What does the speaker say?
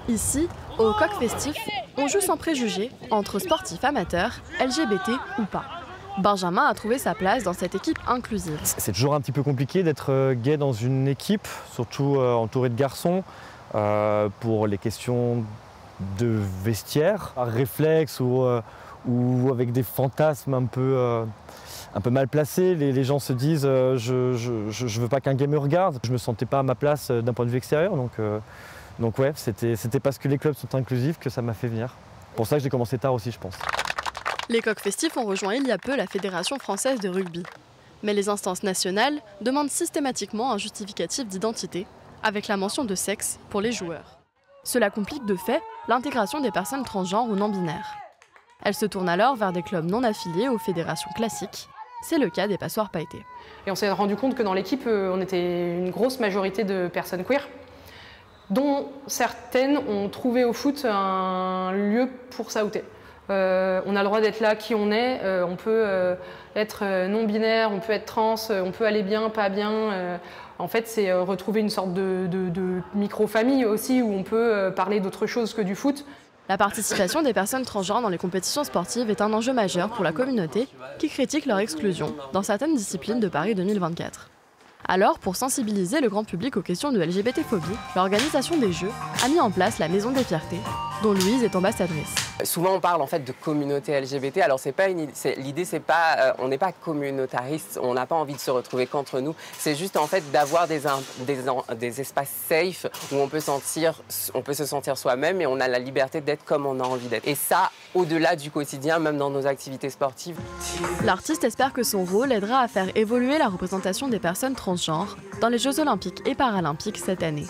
Ici, au Coq Festif, on joue sans préjugés entre sportifs amateurs, LGBT ou pas. Benjamin a trouvé sa place dans cette équipe inclusive. C'est toujours un petit peu compliqué d'être gay dans une équipe, surtout entouré de garçons, pour les questions de vestiaire, par réflexe ou avec des fantasmes un peu mal placés. Les gens se disent je veux pas qu'un gay me regarde. Je me sentais pas à ma place d'un point de vue extérieur, donc ouais, c'était parce que les clubs sont inclusifs que ça m'a fait venir. Pour ça que j'ai commencé tard aussi, je pense. Les Coqs Festifs ont rejoint il y a peu la Fédération française de rugby. Mais les instances nationales demandent systématiquement un justificatif d'identité, avec la mention de sexe pour les joueurs. Cela complique de fait l'intégration des personnes transgenres ou non-binaires. Elles se tournent alors vers des clubs non affiliés aux fédérations classiques. C'est le cas des Passoires Pailletés. Et on s'est rendu compte que dans l'équipe, on était une grosse majorité de personnes queer, dont certaines ont trouvé au foot un lieu pour s'outer. On a le droit d'être là qui on est, on peut être non-binaire, on peut être trans, on peut aller bien, pas bien. En fait, c'est retrouver une sorte de micro-famille aussi où on peut parler d'autre chose que du foot. La participation des personnes transgenres dans les compétitions sportives est un enjeu majeur pour la communauté qui critique leur exclusion dans certaines disciplines de Paris 2024. Alors, pour sensibiliser le grand public aux questions de LGBT-phobie, l'organisation des Jeux a mis en place la Maison des Fiertés, dont Louise est ambassadrice. Souvent on parle en fait de communauté LGBT, alors l'idée c'est pas, on n'est pas communautariste, on n'a pas envie de se retrouver qu'entre nous, c'est juste en fait d'avoir des espaces safe où on peut se sentir soi-même et on a la liberté d'être comme on a envie d'être. Et ça, au-delà du quotidien, même dans nos activités sportives. L'artiste espère que son rôle aidera à faire évoluer la représentation des personnes transgenres dans les Jeux Olympiques et Paralympiques cette année.